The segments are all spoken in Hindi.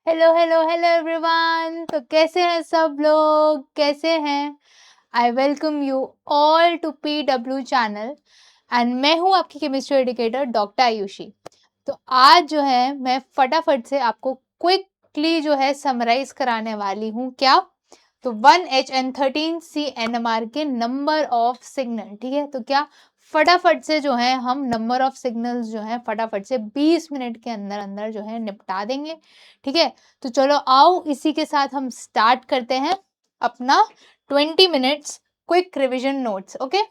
Hello hello hello everyone. तो कैसे हैं सब लोग, कैसे हैं? I welcome you all to PW channel and मैं हूं आपकी केमिस्ट्री एजुकेटर डॉक्टर आयुषी। तो आज जो है मैं फटाफट से आपको क्विकली जो है समराइज कराने वाली हूं। क्या? तो 1H and 13C NMR के नंबर ऑफ सिग्नल। ठीक है, तो क्या फटाफट से जो है हम नंबर ऑफ सिग्नल्स जो है फटाफट से 20 मिनट के अंदर अंदर जो है निपटा देंगे। ठीक है, तो चलो आओ इसी के साथ हम स्टार्ट करते हैं अपना 20 minutes quick revision notes. Okay,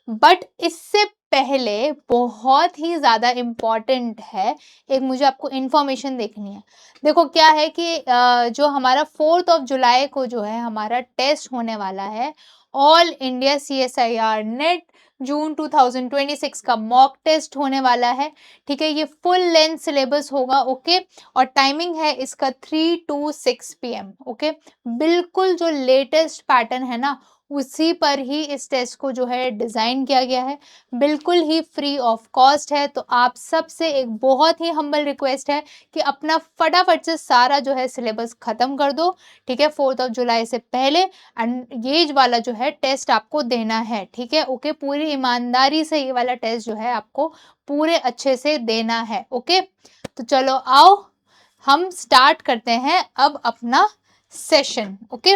but इससे पहले बहुत ही ज़्यादा इम्पॉर्टेंट है, एक मुझे आपको इन्फॉर्मेशन देखनी है। देखो क्या है कि जो हमारा 4 जुलाई को जो है हमारा टेस्ट होने वाला है, ऑल इंडिया CSIR नेट जून 2026 का मॉक टेस्ट होने वाला है। ठीक है, ये फुल लेंथ सिलेबस होगा। ओके, और टाइमिंग है इसका 3 to 6 PM। ओके, बिल्कुल जो लेटेस्ट पैटर्न है ना उसी पर ही इस टेस्ट को जो है डिज़ाइन किया गया है, बिल्कुल ही फ्री ऑफ कॉस्ट है। तो आप सबसे एक बहुत ही हम्बल रिक्वेस्ट है कि अपना फटाफट से सारा जो है सिलेबस ख़त्म कर दो। ठीक है, 4 जुलाई से पहले, एंड ये वाला जो है टेस्ट आपको देना है। ठीक है, ओके, पूरी ईमानदारी से ये वाला टेस्ट जो है आपको पूरे अच्छे से देना है। ओके, तो चलो आओ हम स्टार्ट करते हैं अब अपना सेशन। ओके,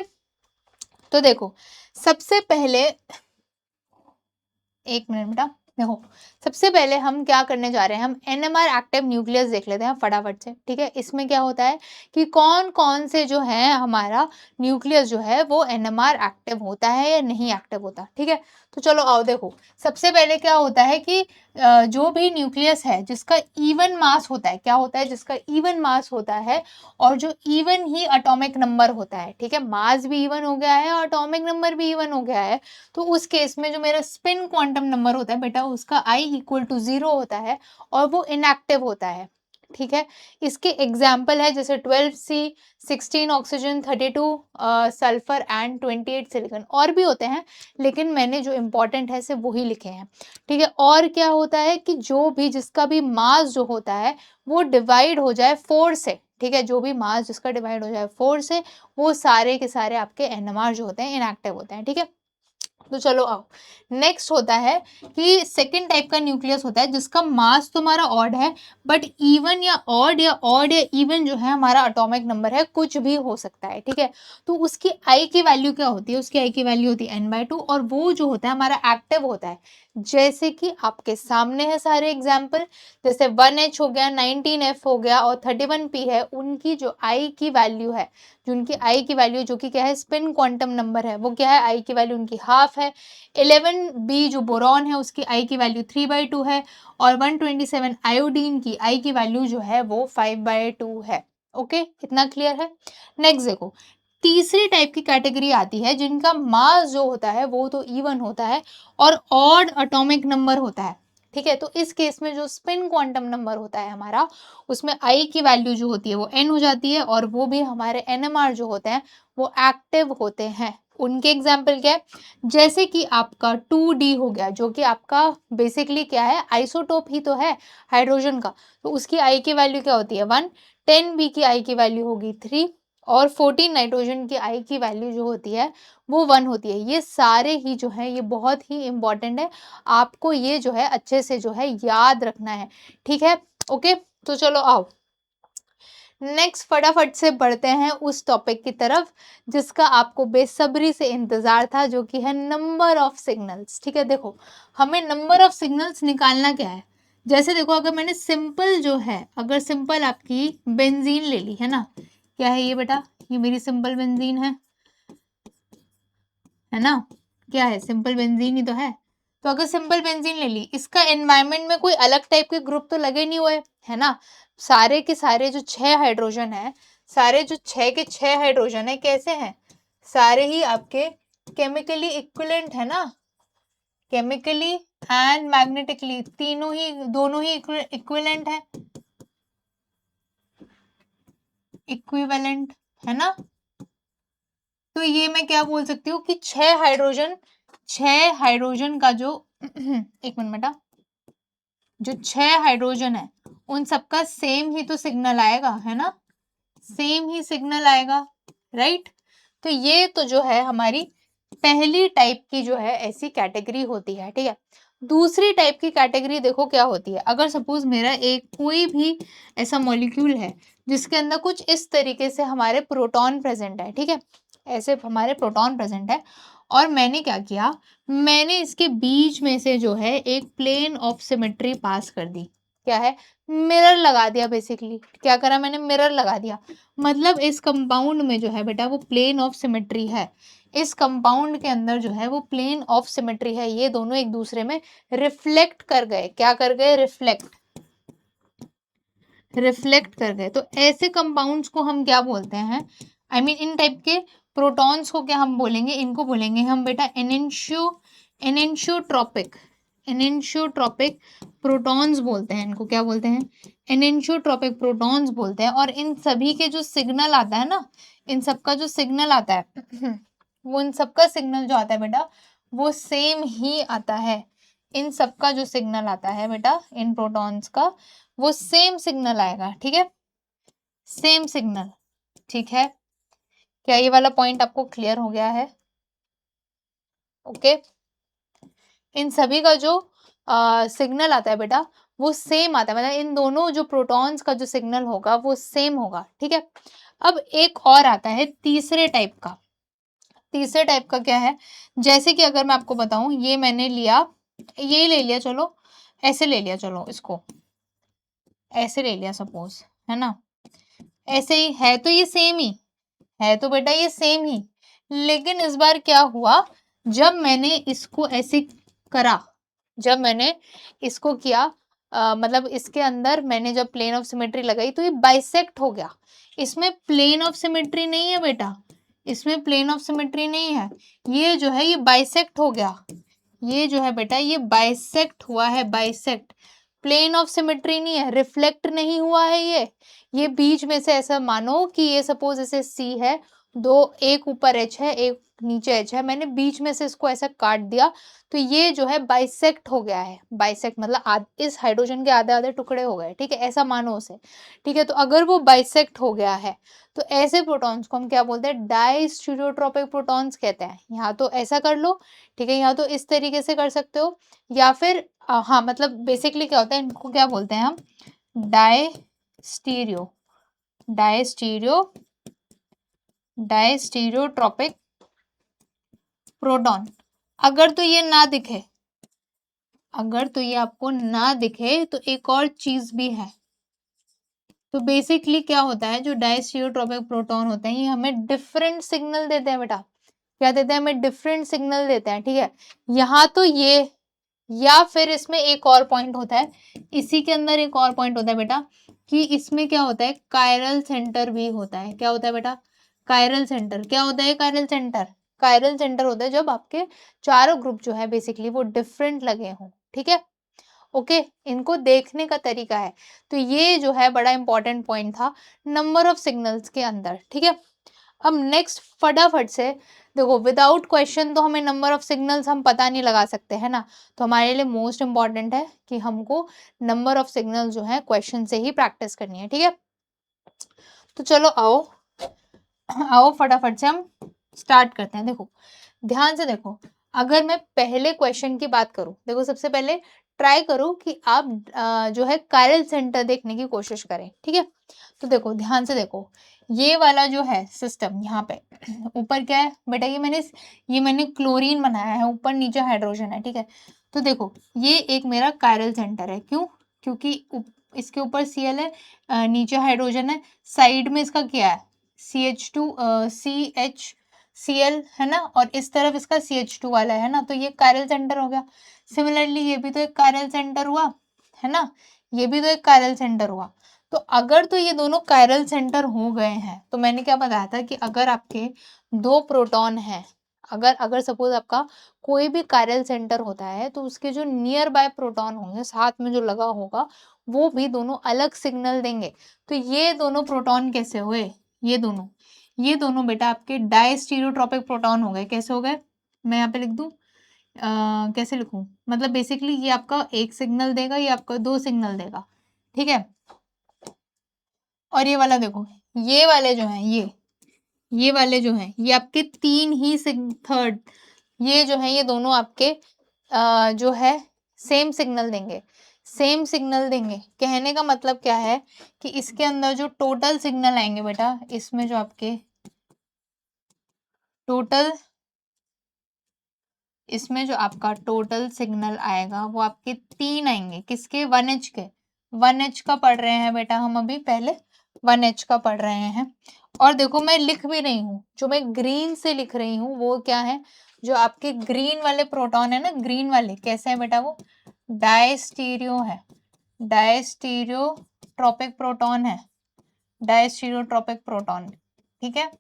तो देखो सबसे पहले, एक मिनट बेटा, देखो सबसे पहले हम क्या करने जा रहे हैं, हम NMR एक्टिव न्यूक्लियस देख लेते हैं फटाफट से। ठीक है, इसमें क्या होता है कि कौन कौन से जो है हमारा न्यूक्लियस जो है वो NMR एक्टिव होता है या नहीं एक्टिव होता। ठीक है, तो चलो आओ देखो सबसे पहले क्या होता है कि जो भी न्यूक्लियस है जिसका इवन मास होता है, क्या होता है, जिसका इवन मास होता है और जो इवन ही एटॉमिक नंबर होता है। ठीक है, मास भी इवन हो गया है और एटॉमिक नंबर भी इवन हो गया है, तो उस केस में जो मेरा स्पिन क्वांटम नंबर होता है बेटा उसका I इक्वल टू 0 होता है और वो इनएक्टिव होता है। ठीक है, इसके एग्जाम्पल है जैसे 12C, 16 oxygen, 32 sulphur and 28 silicon. और भी होते हैं लेकिन मैंने जो इम्पोर्टेंट है सिर्फ वही लिखे हैं। ठीक है, और क्या होता है कि जो भी जिसका भी मास जो होता है वो डिवाइड हो जाए 4 से। ठीक है, जो भी मास जिसका डिवाइड हो जाए 4 से, वो सारे के सारे आपके NMR जो होते हैं इनएक्टिव होते हैं। ठीक है, तो चलो आओ नेक्स्ट होता है कि सेकंड टाइप का न्यूक्लियस होता है जिसका मास तुम्हारा ऑड है, बट इवन या ऑड या इवन जो है हमारा एटॉमिक नंबर है, कुछ भी हो सकता है। ठीक है, तो उसकी I की वैल्यू क्या होती है, उसकी I की वैल्यू होती है n/2 और वो जो होता है हमारा एक्टिव होता है। जैसे कि आपके सामने है सारे एग्जाम्पल, जैसे 1H हो गया, 19F हो गया और 31P है, उनकी जो I की वैल्यू है, जो उनकी I की वैल्यू जो कि क्या है स्पिन क्वांटम नंबर है, वो क्या है I की वैल्यू उनकी हाफ है। 11B जो बोरॉन है उसकी I की वैल्यू 3/2 है और 127 आयोडीन की I की वैल्यू जो है वो 5/2 है। ओके, कितना क्लियर है? नेक्स्ट देखो, तीसरी टाइप की कैटेगरी आती है जिनका मास जो होता है वो तो इवन होता है और ऑड एटॉमिक नंबर होता है। ठीक है, तो इस केस में जो स्पिन क्वांटम नंबर होता है हमारा, उसमें I की वैल्यू जो होती है वो n हो जाती है और वो भी हमारे NMR जो होते हैं वो एक्टिव होते हैं। उनके एग्जाम्पल क्या है, जैसे कि आपका 2D हो गया जो कि आपका बेसिकली क्या है आइसोटोप ही तो है हाइड्रोजन का, तो उसकी I की वैल्यू क्या होती है 1, 10B की I की वैल्यू होगी 3 और 14 नाइट्रोजन की I की वैल्यू जो होती है वो 1 होती है। ये सारे ही जो है ये बहुत ही इंपॉर्टेंट है, आपको ये जो है अच्छे से जो है याद रखना है। ठीक है, ओके, तो चलो आओ नेक्स्ट फटाफट से बढ़ते हैं उस टॉपिक की तरफ जिसका आपको बेसब्री से इंतजार था, जो कि है नंबर ऑफ सिग्नल्स। ठीक है, देखो हमें नंबर ऑफ सिग्नल्स निकालना क्या है। जैसे देखो अगर मैंने सिंपल जो है, अगर सिंपल आपकी बेंजीन ले ली है ना, क्या है ये बेटा, ये मेरी सिंपल बेंजीन है ना, क्या है सिंपल बेंजीन ही तो है। तो अगर सिंपल बेंजीन ले ली, इसका एनवायरनमेंट में कोई अलग टाइप के ग्रुप तो लगे नहीं हुए है ना, सारे के सारे जो 6 हाइड्रोजन है, सारे जो 6 के 6 हाइड्रोजन है कैसे हैं, सारे ही आपके केमिकली इक्विवेलेंट है ना, केमिकली एंड मैग्नेटिकली तीनों ही दोनों ही इक्विवेलेंट है, इक्विवेलेंट है ना। तो ये मैं क्या बोल सकती हूँ कि 6 हाइड्रोजन का जो एक मिनट बेटा, जो 6 हाइड्रोजन है उन सबका सेम ही तो सिग्नल आएगा है ना, सेम ही सिग्नल आएगा, राइट। तो ये तो जो है हमारी पहली टाइप की जो है ऐसी कैटेगरी होती है, ठीक है। दूसरी टाइप की कैटेगरी देखो क्या होती है। अगर सपोज मेरा एक कोई भी ऐसा मॉलिक्यूल है जिसके अंदर कुछ इस तरीके से हमारे प्रोटॉन प्रेजेंट है, ठीक है, ऐसे हमारे प्रोटॉन प्रेजेंट है, और मैंने क्या किया, मैंने इसके बीच में से जो है एक प्लेन ऑफ सिमेट्री पास कर दी। क्या है, मिरर लगा दिया। बेसिकली क्या करा मैंने, मिरर लगा दिया। मतलब इस कंपाउंड में जो है बेटा वो प्लेन ऑफ सिमेट्री है, इस कंपाउंड के अंदर जो है वो प्लेन ऑफ सिमेट्री है। ये दोनों एक दूसरे में रिफ्लेक्ट कर गए। क्या कर गए, रिफ्लेक्ट, रिफ्लेक्ट कर गए। तो ऐसे कंपाउंड्स को हम क्या बोलते हैं, आई मीन इन टाइप के प्रोटॉन्स को क्या हम बोलेंगे, इनको बोलेंगे हम बेटा एनेंशियोट्रॉपिक, एनेंशियोट्रॉपिक प्रोटॉन्स बोलते हैं इनको। क्या बोलते हैं, एनेंशियोट्रॉपिक प्रोटॉन्स बोलते हैं। और इन सभी के जो सिग्नल आता है ना, इन सबका जो सिग्नल आता है वो इन सबका सिग्नल जो आता है बेटा वो सेम ही आता है। इन सबका जो सिग्नल आता है बेटा इन प्रोटॉन्स का वो सेम सिग्नल आएगा, ठीक है, सेम सिग्नल। ठीक है, क्या ये वाला पॉइंट आपको क्लियर हो गया है? ओके, इन सभी का जो सिग्नल आता है बेटा वो सेम आता है, मतलब इन दोनों जो प्रोटॉन्स का जो सिग्नल होगा वो सेम होगा, ठीक है। अब एक और आता है तीसरे टाइप का। तीसरे टाइप का क्या है, जैसे कि अगर मैं आपको बताऊं, ये मैंने लिया, ये ले लिया, चलो ऐसे ले लिया, चलो इसको ऐसे ले लिया सपोज, है ना, ऐसे ही है तो ये सेम ही है, तो बेटा ये सेम ही। लेकिन इस बार क्या हुआ, जब मैंने इसको ऐसे करा, जब मैंने इसको किया, मतलब इसके अंदर मैंने जब प्लेन ऑफ सिमेट्री लगाई तो ये बाइसेक्ट हो गया। इसमें प्लेन ऑफ सिमेट्री नहीं है बेटा, इसमें प्लेन ऑफ सिमेट्री नहीं है, ये जो है ये बाइसेक्ट हो गया। ये जो है बेटा ये बाइसेक्ट हुआ है, बाइसेक्ट। प्लेन ऑफ सिमेट्री नहीं है, रिफ्लेक्ट नहीं हुआ है ये बीच में से ऐसा मानो कि ये सपोज ऐसे सी है, दो, एक ऊपर एच है, एक नीचे एच है, मैंने बीच में से इसको ऐसा काट दिया, तो ये जो है बाइसेक्ट हो गया है। बाइसेक्ट मतलब इस हाइड्रोजन के आधे आधे टुकड़े हो गए, ठीक है, ऐसा मानो उसे, ठीक है। तो अगर वो बाइसेक्ट हो गया है तो ऐसे प्रोटॉन्स को हम क्या बोलते हैं, डाई स्टीरियोट्रोपिक प्रोटॉन्स कहते हैं। यहाँ तो ऐसा कर लो, ठीक है, यहाँ तो इस तरीके से कर सकते हो, या फिर हाँ मतलब बेसिकली क्या होता है, इनको क्या बोलते हैं हम, dia stereo, dia stereo, diastereotopic proton. अगर तो ये ना दिखे, अगर तो ये आपको ना दिखे तो एक और चीज भी है। तो बेसिकली क्या होता है, जो डाई स्टीरियोट्रोपिक प्रोटॉन होते हैं ये हमें डिफरेंट सिग्नल देते हैं बेटा। क्या देते हैं, हमें डिफरेंट सिग्नल देते हैं, ठीक है। यहाँ तो ये, या फिर इसमें एक और पॉइंट होता है, इसी के अंदर एक और पॉइंट होता है बेटा कि इसमें क्या होता है, कायरल सेंटर भी होता है। क्या होता है बेटा, कायरल सेंटर। क्या होता है कायरल सेंटर, कायरल सेंटर होता है जब आपके चारों ग्रुप जो है बेसिकली वो डिफरेंट लगे हों, ठीक है। ओके, इनको देखने का तरीका है। तो ये जो है बड़ा इंपॉर्टेंट पॉइंट था नंबर ऑफ सिग्नल्स के अंदर, ठीक है। अब नेक्स्ट फटाफट से देखो, विदाउट क्वेश्चन तो हमें नंबर ऑफ सिग्नल्स हम पता नहीं लगा सकते, है ना। तो हमारे लिए मोस्ट इंपॉर्टेंट है कि हमको नंबर ऑफ सिग्नल जो है क्वेश्चन से ही प्रैक्टिस करनी है, ठीक है। तो चलो आओ, आओ फटाफट से हम स्टार्ट करते हैं। देखो ध्यान से देखो, अगर मैं पहले क्वेश्चन की बात करूं, देखो सबसे पहले ट्राई करो कि आप जो है कायरल सेंटर देखने की कोशिश करें, ठीक है। तो देखो ध्यान से देखो, ये वाला जो है सिस्टम यहाँ पे ऊपर क्या है बेटा, ये मैंने क्लोरीन बनाया है, ऊपर नीचे हाइड्रोजन है, ठीक है। तो देखो ये एक मेरा कायरल सेंटर है, क्यों, क्योंकि इसके ऊपर Cl है, नीचे हाइड्रोजन है, साइड में इसका क्या है CH2 CHCl है ना, और इस तरफ इसका CH2 वाला है ना, तो ये कायरल सेंटर हो गया। सिमिलरली ये भी तो एक कायरल सेंटर हुआ, है ना, ये भी तो एक कायरल सेंटर हुआ। तो अगर तो ये दोनों कायरल सेंटर हो गए हैं, तो मैंने क्या बताया था कि अगर आपके दो प्रोटॉन हैं, अगर अगर सपोज आपका कोई भी कायरल सेंटर होता है तो उसके जो नियर बाय प्रोटॉन होंगे, साथ में जो लगा होगा, वो भी दोनों अलग सिग्नल देंगे। तो ये दोनों प्रोटॉन कैसे हुए, ये दोनों बेटा आपके डाई स्टीरियोट्रोपिक प्रोटॉन हो गए। कैसे हो गए, मैं यहाँ पे लिख दूं, कैसे लिखूं, मतलब बेसिकली ये आपका एक सिग्नल देगा, ये आपका दो सिग्नल देगा, ठीक है। और ये वाला देखो, ये वाले जो हैं ये वाले जो हैं ये आपके 3 ही थर्ड, ये जो है ये दोनों आपके जो है सेम सिग्नल देंगे, सेम सिग्नल देंगे। कहने का मतलब क्या है कि इसके अंदर जो टोटल सिग्नल आएंगे बेटा, इसमें जो आपके टोटल, इसमें जो आपका टोटल सिग्नल आएगा वो आपके 3 आएंगे। किसके? 1H के। 1H का पढ़ रहे हैं बेटा हम अभी, पहले 1H का पढ़ रहे हैं। और देखो मैं लिख भी रही हूँ, जो मैं ग्रीन से लिख रही हूँ वो क्या है, जो आपके ग्रीन वाले प्रोटॉन है ना, ग्रीन वाले कैसे है बेटा, वो डायस्टीरियो है, डायस्टीरियोट्रोपिक प्रोटॉन है, डायस्टीरियोट्रोपिक प्रोटॉन, ठीक है।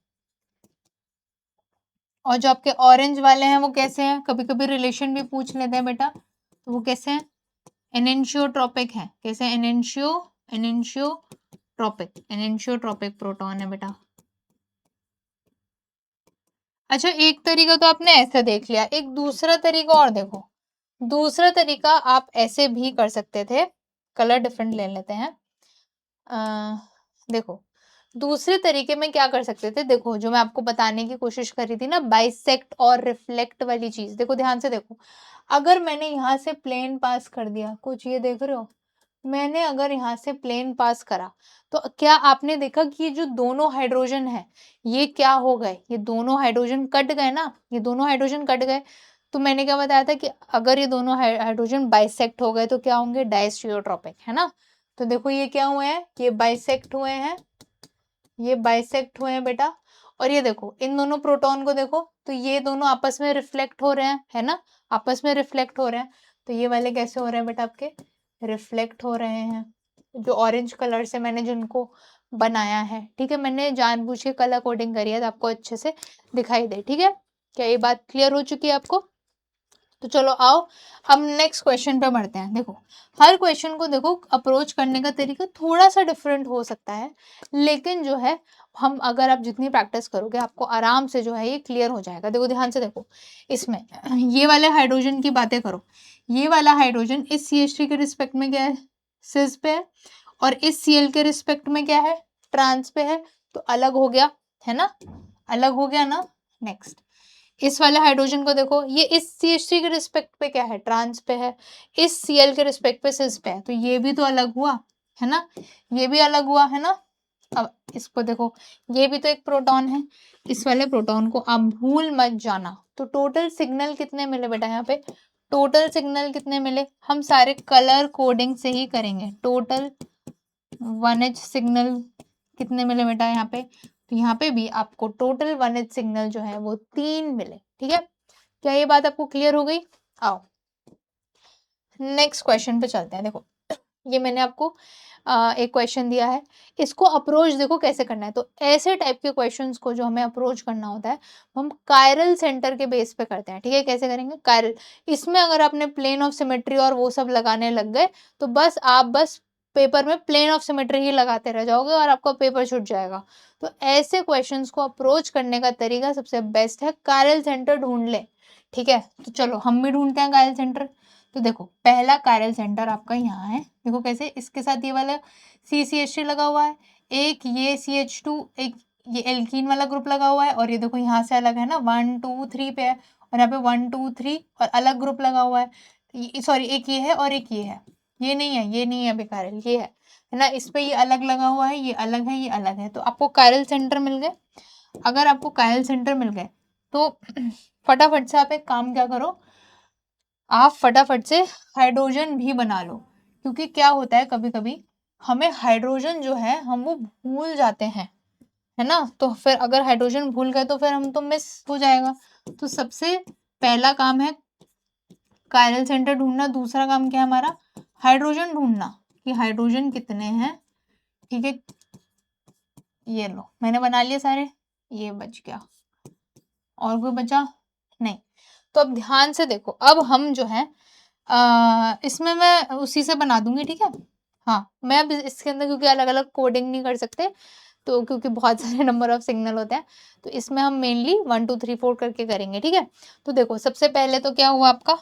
और जो आपके ऑरेंज वाले हैं वो कैसे हैं, कभी कभी रिलेशन भी पूछ लेते हैं बेटा, तो वो कैसे हैं, एनेंशियोट्रोपिक है। कैसे? एनेंशियोट्रोपिक प्रोटॉन है बेटा। अच्छा, एक तरीका तो आपने ऐसे देख लिया, एक दूसरा तरीका और देखो। दूसरा तरीका आप ऐसे भी कर सकते थे, कलर डिफरेंट ले लेते हैं। देखो दूसरे तरीके में क्या कर सकते थे, देखो जो मैं आपको बताने की कोशिश कर रही थी ना, बाइसेक्ट और रिफ्लेक्ट वाली चीज, देखो ध्यान से देखो। अगर मैंने यहाँ से प्लेन पास कर दिया, कुछ ये देख रहे हो, मैंने अगर यहाँ से प्लेन पास करा, तो क्या आपने देखा कि ये जो दोनों हाइड्रोजन है ये क्या हो गए, ये दोनों हाइड्रोजन कट गए ना, ये दोनों हाइड्रोजन कट गए। तो मैंने क्या बताया था कि अगर ये दोनों हाइड्रोजन बाइसेक्ट हो गए तो क्या होंगे, डायस्टीरियोट्रोपिक, है ना। तो देखो ये क्या हुए हैं, ये बाइसेक्ट हुए हैं, ये बाइसेक्ट हुए हैं बेटा। और ये देखो इन दोनों प्रोटॉन को देखो, तो ये दोनों आपस में रिफ्लेक्ट हो रहे हैं, है ना, आपस में रिफ्लेक्ट हो रहे हैं। तो ये वाले कैसे हो रहे हैं बेटा, आपके रिफ्लेक्ट हो रहे हैं, जो ऑरेंज कलर से मैंने जिनको बनाया है, ठीक है। मैंने जानबूझ के कलर कोडिंग करी है, तो आपको अच्छे से दिखाई दे, ठीक है। क्या ये बात क्लियर हो चुकी है आपको? तो चलो आओ हम नेक्स्ट क्वेश्चन पे बढ़ते हैं। देखो हर क्वेश्चन को देखो अप्रोच करने का तरीका थोड़ा सा डिफरेंट हो सकता है, लेकिन जो है हम अगर आप जितनी प्रैक्टिस करोगे आपको आराम से जो है ये क्लियर हो जाएगा। देखो ध्यान से देखो, इसमें ये वाले हाइड्रोजन की बातें करो, ये वाला हाइड्रोजन इस CH3 के रिस्पेक्ट में क्या है, सिस पे है, और इस Cl के रिस्पेक्ट में क्या है, ट्रांस पे है, तो अलग हो गया, है ना, अलग हो गया ना। नेक्स्ट इस वाले हाइड्रोजन को देखो, ये इस CH3 के रिस्पेक्ट पे क्या है, ट्रांस पे है, इस Cl के रिस्पेक्ट पे सिस पे है, तो ये भी तो अलग हुआ, है ना, ये भी अलग हुआ, है ना। अब इसको देखो, ये भी तो एक प्रोटॉन है, इस वाले प्रोटॉन को आप भूल मत जाना। तो टोटल सिग्नल कितने मिले बेटा, यहाँ पे टोटल सिग्नल कितने मिले, हम सारे कलर कोडिंग से ही करेंगे। टोटल 1H सिग्नल कितने मिले बेटा यहाँ पे, तो यहाँ पे भी आपको टोटल 1H सिग्नल जो है वो 3 मिले, ठीक है। क्या ये बात आपको क्लियर हो गई? आओ नेक्स्ट क्वेश्चन पे चलते हैं। देखो ये मैंने आपको एक क्वेश्चन दिया है, इसको अप्रोच देखो कैसे करना है। तो ऐसे टाइप के क्वेश्चंस को जो हमें अप्रोच करना होता है हम कायरल सेंटर के बेस पे करते हैं, ठीक है। कैसे करेंगे, कायरल, इसमें अगर आपने प्लेन ऑफ सिमेट्री और वो सब लगाने लग गए तो बस पेपर में प्लेन ऑफ सिमेट्री ही लगाते रह जाओगे और आपका पेपर छूट जाएगा। तो ऐसे क्वेश्चंस को अप्रोच करने का तरीका सबसे बेस्ट है कायरल सेंटर ढूंढ ले, ठीक है। तो चलो हम भी ढूंढते हैं कायरल सेंटर। तो देखो पहला कायरल सेंटर आपका यहाँ है, देखो कैसे, इसके साथ ये वाला CCH3 लगा हुआ है, एक ये CH2, एक ये एल्कीन वाला ग्रुप लगा हुआ है, और ये देखो यहाँ से अलग है ना, 1 2 3 पे है, और यहाँ पे 1 2 3 और अलग ग्रुप लगा हुआ है, सॉरी एक ये है और एक ये है, ये नहीं है, ये नहीं है अभी कायरल, ये है ना, इस पे ये अलग लगा हुआ है, ये अलग है, ये अलग है, तो आपको कायरल सेंटर मिल गए। अगर आपको कायरल सेंटर मिल गए तो फटाफट से आप एक काम क्या करो, आप फटाफट से हाइड्रोजन भी बना लो, क्योंकि क्या होता है कभी कभी हमें हाइड्रोजन जो है हम वो भूल जाते हैं, है ना। तो फिर अगर हाइड्रोजन भूल गए तो फिर हम तो मिस हो जाएगा। तो सबसे पहला काम है कायरल सेंटर ढूंढना, दूसरा काम क्या है हमारा, हाइड्रोजन ढूंढना कि हाइड्रोजन कितने हैं, ठीक है। ये लो मैंने बना लिए सारे, ये बच गया, और कोई बचा नहीं। तो अब ध्यान से देखो, अब हम जो है इसमें मैं उसी से बना दूंगी, ठीक है। हाँ मैं अब इसके अंदर क्योंकि अलग अलग कोडिंग नहीं कर सकते, तो क्योंकि बहुत सारे नंबर ऑफ सिग्नल होते हैं, तो इसमें हम मेनली 1 2 3 4 करके करेंगे, ठीक है। तो देखो सबसे पहले तो क्या हुआ आपका,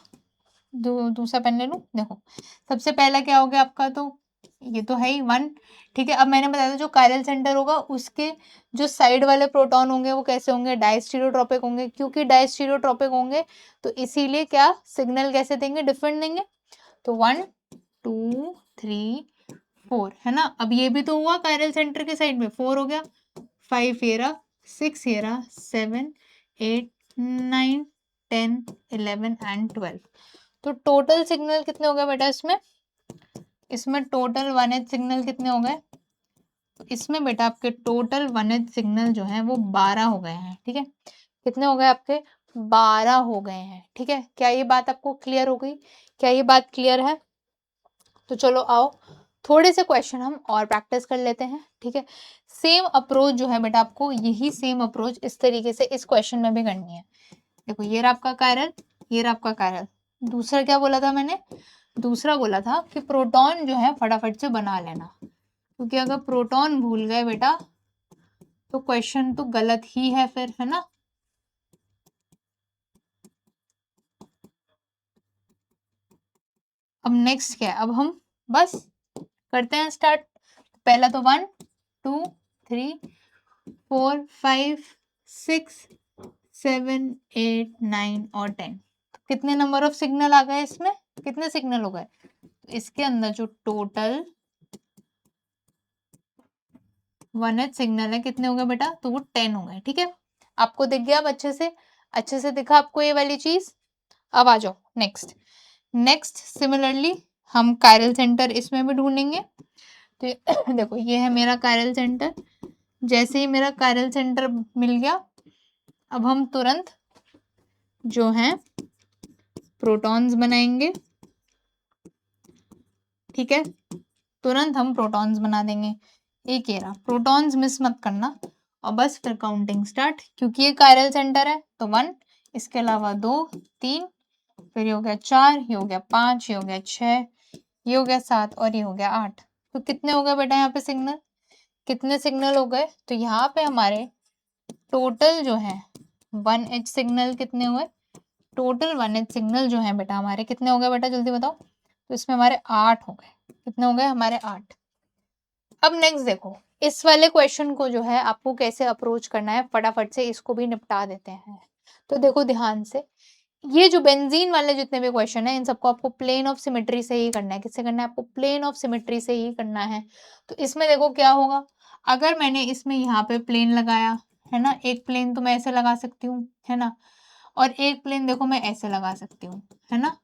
दूसरा पेन ले लूं, देखो सबसे पहला क्या हो गया आपका, तो ये तो है ही 1, ठीक है। अब मैंने बताया था जो कायरल सेंटर होगा उसके जो साइड वाले प्रोटॉन होंगे वो कैसे होंगे, डायस्टीरियोट्रॉपिक होंगे, क्योंकि डायस्टीरियोट्रॉपिक होंगे तो इसीलिए क्या सिग्नल कैसे देंगे, डिफरेंट देंगे। तो 1 2 3 4 है ना। अब ये भी तो हुआ कायरल सेंटर के साइड में, 4 हो गया, 5 ये रहा, 6 ये रहा, 7 8 9 10 11 एंड 12। तो टोटल सिग्नल कितने हो गए बेटा इसमें, इसमें टोटल 1H सिग्नल कितने हो गए, इसमें बेटा आपके टोटल 1H सिग्नल जो है वो 12 हो गए हैं, ठीक है। कितने हो गए आपके, 12 हो गए हैं, ठीक है। क्या ये बात आपको क्लियर हो गई, क्या ये बात क्लियर है। तो चलो आओ थोड़े से क्वेश्चन हम और प्रैक्टिस कर लेते हैं, ठीक है। सेम अप्रोच जो है बेटा आपको यही सेम अप्रोच इस तरीके से इस क्वेश्चन में भी करनी है। देखो ये रहा आपका कायरल, ये रहा आपका कायरल। दूसरा क्या बोला था मैंने, दूसरा बोला था कि प्रोटॉन जो है फटाफट से बना लेना, क्योंकि अगर प्रोटॉन भूल गए बेटा तो क्वेश्चन तो गलत ही है फिर, है ना। अब नेक्स्ट क्या है, अब हम बस करते हैं स्टार्ट। पहला तो 1 2 3 4 5 6 7 8 9 और 10। कितने नंबर ऑफ सिग्नल आ गए इसमें, कितने सिग्नल हो गए, इसके अंदर जो टोटल 1H सिग्नल है कितने हो गए बेटा, तो वो 10 हो गए, ठीक है। आपको दिख गया अब अच्छे से दिखा आपको ये वाली चीज। अब आ जाओ नेक्स्ट। नेक्स्ट सिमिलरली हम कायरल सेंटर इसमें भी ढूंढेंगे। तो देखो ये है मेरा कायरल सेंटर, जैसे ही मेरा कायरल सेंटर मिल गया अब हम तुरंत जो है प्रोटॉन्स बनाएंगे, ठीक है। तुरंत हम प्रोटॉन्स बना देंगे। एक ये रहा, प्रोटॉन्स मिस मत करना और बस फिर काउंटिंग स्टार्ट, क्योंकि ये कायरल सेंटर है तो 1, इसके अलावा 2 3, फिर ये हो गया 4, ये हो गया 5, ये हो गया 6, ये हो गया 7 और ये हो गया 8। तो कितने हो गए बेटा यहाँ पे सिग्नल, कितने सिग्नल हो गए, तो यहाँ पे हमारे टोटल जो है 1H सिग्नल कितने हुए, टोटल 1H सिग्नल जो है बेटा हमारे कितने हो गए बेटा जल्दी बताओ। तो इसमें हमारे 8 हो गए, कितने हो गए हमारे 8। अब नेक्स्ट देखो इस वाले क्वेश्चन को जो है आपको कैसे अप्रोच करना है, फटाफट से इसको भी निपटा देते हैं। तो देखो ध्यान से, ये जो बेंजीन वाले जितने भी क्वेश्चन है इन सबको आपको प्लेन ऑफ सिमेट्री से ही करना है। किससे करना है, आपको प्लेन ऑफ सिमेट्री से ही करना है। तो इसमें देखो क्या होगा, अगर मैंने इसमें यहाँ पे प्लेन लगाया है ना, एक प्लेन तो मैं ऐसे लगा सकती हूँ है ना, और एक प्लेन देखो मैं ऐसे लगा सकती हूँ है ना।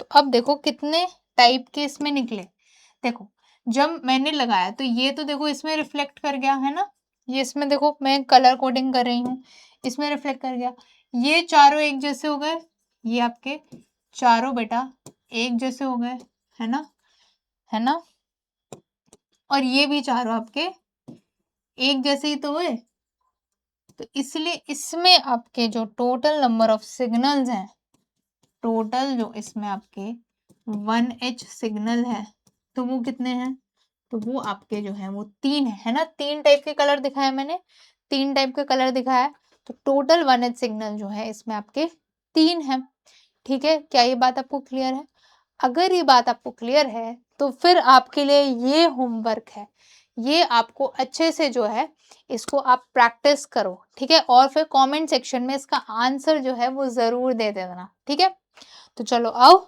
तो अब देखो कितने टाइप के इसमें निकले। देखो जब मैंने लगाया तो ये तो देखो इसमें रिफ्लेक्ट कर गया है ना, ये इसमें देखो मैं कलर कोडिंग कर रही हूँ, इसमें रिफ्लेक्ट कर गया। ये चारों एक जैसे हो गए, ये आपके चारों बेटा एक जैसे हो गए है ना, है ना। और ये भी चारों आपके एक जैसे ही तो हुए। तो इसलिए इसमें आपके जो टोटल नंबर ऑफ सिग्नल्स हैं, टोटल जो इसमें आपके 1H सिग्नल है तो वो कितने हैं, तो वो आपके जो है वो 3 है ना। 3 टाइप के कलर दिखाया मैंने, 3 टाइप के कलर दिखाया, तो टोटल 1H सिग्नल जो है इसमें आपके 3 है, ठीक है। क्या ये बात आपको क्लियर है, अगर ये बात आपको क्लियर है तो फिर आपके लिए ये होमवर्क है, ये आपको अच्छे से जो है इसको आप प्रैक्टिस करो, ठीक है। और फिर कमेंट सेक्शन में इसका आंसर जो है वो जरूर दे देना, ठीक है। तो चलो आओ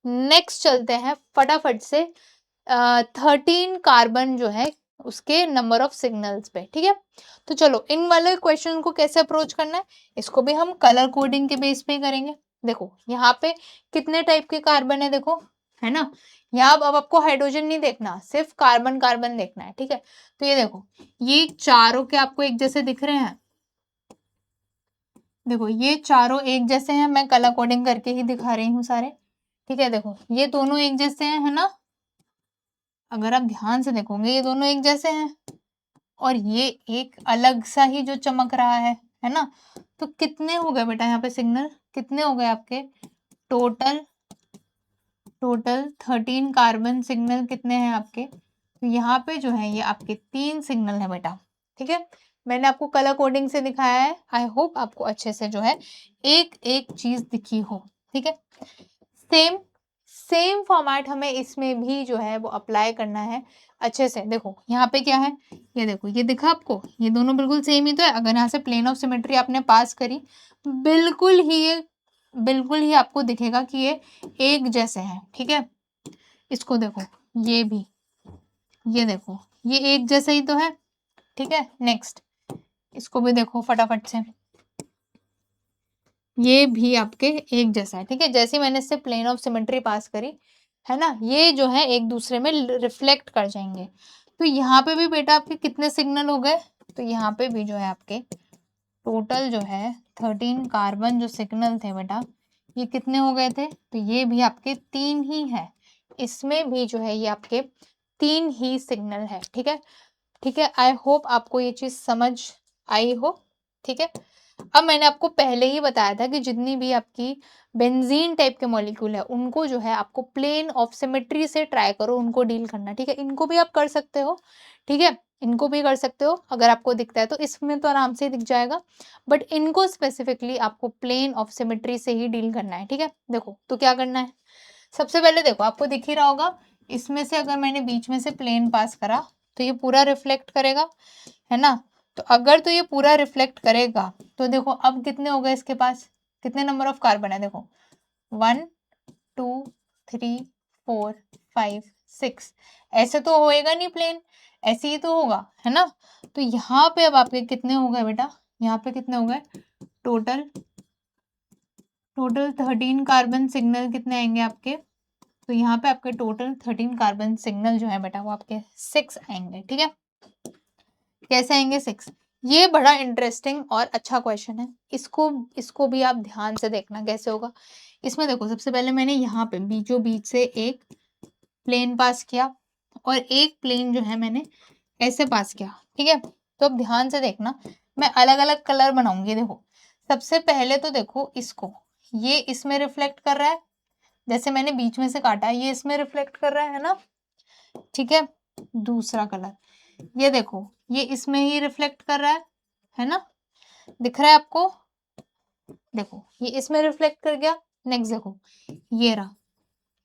नेक्स्ट चलते हैं फटाफट से 13 कार्बन जो है उसके नंबर ऑफ सिग्नल्स पे, ठीक है। तो चलो इन वाले क्वेश्चन को कैसे अप्रोच करना है, इसको भी हम कलर कोडिंग के बेस पे करेंगे। देखो यहाँ पे कितने टाइप के कार्बन है देखो, है ना। यहाँ अब आपको हाइड्रोजन नहीं देखना, सिर्फ कार्बन कार्बन देखना है, ठीक है। तो ये देखो ये चारों के आपको एक जैसे दिख रहे हैं, देखो ये चारों एक जैसे हैं, मैं कलर कोडिंग करके ही दिखा रही हूँ सारे, ठीक है। देखो ये दोनों एक जैसे हैं, है ना, अगर आप ध्यान से देखोगे ये दोनों एक जैसे हैं, और ये एक अलग सा ही जो चमक रहा है ना। तो कितने हो गए बेटा यहाँ पे सिग्नल, कितने हो गए आपके टोटल, टोटल 13 कार्बन सिग्नल कितने हैं आपके। तो यहाँ पे जो है ये आपके 3 सिग्नल है बेटा, ठीक है। मैंने आपको कलर कोडिंग से दिखाया है, आई होप आपको अच्छे से जो है एक एक चीज दिखी हो, ठीक है। सेम सेम फॉर्मेट हमें इसमें भी जो है वो अप्लाई करना है अच्छे से। देखो यहाँ पे क्या है, ये देखो, ये दिखा आपको, ये दोनों बिल्कुल सेम ही तो है। अगर यहाँ से प्लेन ऑफ सिमेट्री आपने पास करी, बिल्कुल ही आपको दिखेगा कि ये एक जैसे हैं, ठीक है। इसको देखो, ये भी, ये देखो, ये एक जैसा ही तो है, ठीक है। नेक्स्ट इसको भी देखो फटाफट से, ये भी आपके एक जैसा है, ठीक है। जैसे मैंने इससे प्लेन ऑफ सिमेट्री पास करी है ना, ये जो है एक दूसरे में रिफ्लेक्ट कर जाएंगे। तो यहाँ पे भी बेटा आपके कितने सिग्नल हो गए, तो यहाँ पे भी जो है आपके टोटल जो है 13 कार्बन जो सिग्नल थे बेटा, ये कितने हो गए थे, तो ये भी आपके 3 ही है। इसमें भी जो है ये आपके 3 ही सिग्नल है, ठीक है। ठीक है, आई होप आपको ये चीज समझ आई हो, ठीक है। अब मैंने आपको पहले ही बताया था कि जितनी भी आपकी बेंजीन टाइप के मॉलिक्यूल है उनको जो है आपको प्लेन ऑफ सिमेट्री से ट्राई करो उनको डील करना, ठीक है। इनको भी आप कर सकते हो, ठीक है, इनको भी कर सकते हो अगर आपको दिखता है तो, इसमें तो आराम से दिख जाएगा, बट इनको स्पेसिफिकली आपको प्लेन ऑफ सिमेट्री से ही डील करना है, ठीक है। देखो तो क्या करना है, सबसे पहले देखो आपको दिख ही रहा होगा, इसमें से अगर मैंने बीच में से प्लेन पास करा तो ये पूरा रिफ्लेक्ट करेगा, है ना। तो अगर तो ये पूरा रिफ्लेक्ट करेगा तो देखो अब कितने हो गए इसके पास, कितने नंबर ऑफ कार्बन है, देखो 1 2 3 4 5 6, ऐसे तो होएगा नहीं प्लेन, ऐसे ही तो होगा, है ना। तो यहाँ पे अब आपके कितने हो गए बेटा, यहाँ पे कितने हो गए, टोटल 13 कार्बन सिग्नल कितने आएंगे आपके, तो यहाँ पे आपके टोटल 13 कार्बन सिग्नल जो है बेटा वो आपके 6 आएंगे, ठीक है। कैसे आएंगे 6, ये बड़ा इंटरेस्टिंग और अच्छा क्वेश्चन है, इसको भी आप ध्यान से देखना कैसे होगा। इसमें देखो सबसे पहले मैंने यहाँ पे बीचों बीच से एक प्लेन पास किया और एक प्लेन जो है मैंने ऐसे पास किया, ठीक है। तो अब ध्यान से देखना, मैं अलग अलग कलर बनाऊंगी। देखो सबसे पहले तो देखो इसको, ये इसमें रिफ्लेक्ट कर रहा है, जैसे मैंने बीच में से काटा ये इसमें रिफ्लेक्ट कर रहा है ना, ठीक है। दूसरा कलर ये देखो, ये इसमें ही रिफ्लेक्ट कर रहा है ना, दिख रहा है आपको, देखो ये इसमें रिफ्लेक्ट कर गया। नेक्स्ट देखो ये रहा,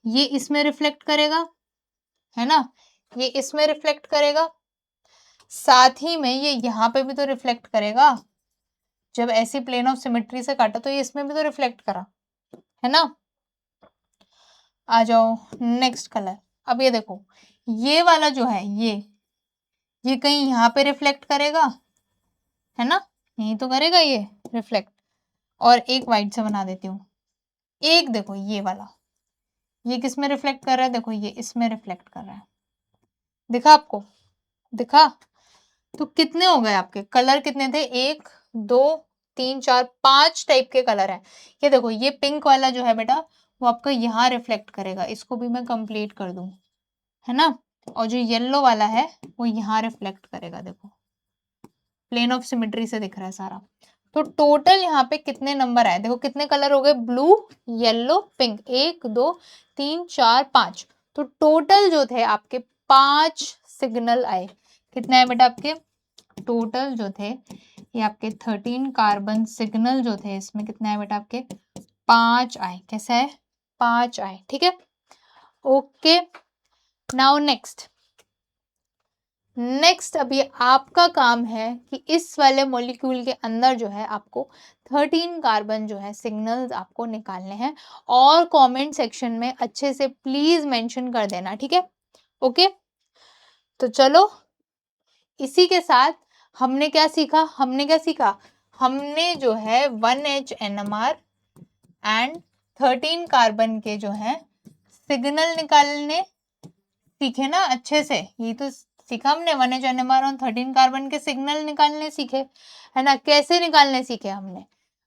ये इसमें रिफ्लेक्ट करेगा, है ना, ये इसमें रिफ्लेक्ट करेगा, साथ ही में ये यहाँ पे भी तो रिफ्लेक्ट करेगा, जब ऐसी प्लेन ऑफ सिमेट्री से काटा तो ये इसमें भी तो रिफ्लेक्ट करा, है ना। आ जाओ नेक्स्ट कलर, अब ये देखो ये वाला जो है ये कहीं यहाँ पे रिफ्लेक्ट करेगा, है ना, यही तो करेगा ये रिफ्लेक्ट। और एक वाइट से बना देती हूँ, एक देखो ये वाला, ये किस में रिफ्लेक्ट कर रहा है, देखो ये इसमें रिफ्लेक्ट कर रहा है, दिखा आपको, दिखा। तो कितने हो गए आपके कलर, कितने थे, 1 2 3 4 5 टाइप के कलर है। ये देखो ये पिंक वाला जो है बेटा वो आपका यहाँ रिफ्लेक्ट करेगा, इसको भी मैं कंप्लीट कर दूं, है ना। और जो येलो वाला है वो यहाँ रिफ्लेक्ट करेगा, देखो प्लेन ऑफ सिमेट्री से दिख रहा है सारा। तो टोटल यहाँ पे कितने नंबर आए, देखो कितने कलर हो गए, ब्लू येलो पिंक, 1 2 3 4 5। तो टोटल जो थे आपके 5 सिग्नल आए। कितने आए बेटा आपके, टोटल जो थे ये आपके 13 कार्बन सिग्नल जो थे इसमें कितने आए बेटा आपके, 5 आए। कैसे आए, 5 आए, ठीक है। ओके, नाउ नेक्स्ट अभी आपका काम है कि इस वाले मॉलिक्यूल के अंदर जो है आपको 13 कार्बन जो है सिग्नल्स आपको निकालने हैं, और कमेंट सेक्शन में अच्छे से प्लीज मेंशन कर देना, ठीक है। ओके, तो चलो इसी के साथ हमने क्या सीखा, हमने जो है 1H एंड 13 कार्बन के जो है सिग्नल निकालने सीखे ना अच्छे से। ये तो सीखा हमने 1H और 13 कार्बन के सिग्नल निकालने सीखे, है ना। कैसे निकालने सीखे हमने,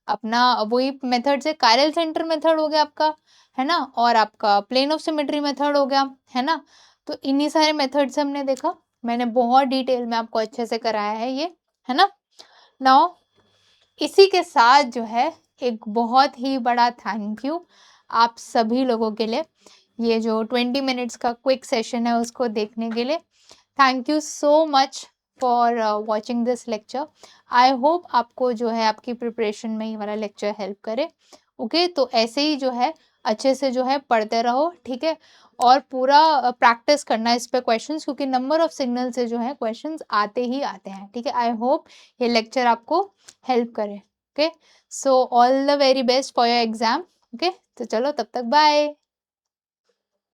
अपना वही मेथड से, कायरल सेंटर मेथड हो गया आपका, है ना, और आपका प्लेन ऑफ सिमेट्री मेथड हो गया, है ना। तो इन्हीं सारे मेथड से हमने देखा, मैंने बहुत डिटेल में आपको अच्छे से कराया है ये, है ना। नाउ इसी के साथ जो है एक बहुत ही बड़ा थैंक यू आप सभी लोगों के लिए, ये जो 20 मिनट्स का क्विक सेशन है उसको देखने के लिए। Thank you so much for watching this lecture. I hope आपको जो है आपकी प्रिपरेशन में ये वाला लेक्चर हेल्प करे। ओके, तो ऐसे ही जो है अच्छे से जो है पढ़ते रहो, ठीक है? और पूरा प्रैक्टिस करना इस पे क्वेश्चंस, क्योंकि नंबर ऑफ सिग्नल से जो है क्वेश्चंस आते ही आते हैं, ठीक है? आई होप ये लेक्चर आपको हेल्प करे, okay? So all the very best for your exam, okay? तो चलो तब तक बाय।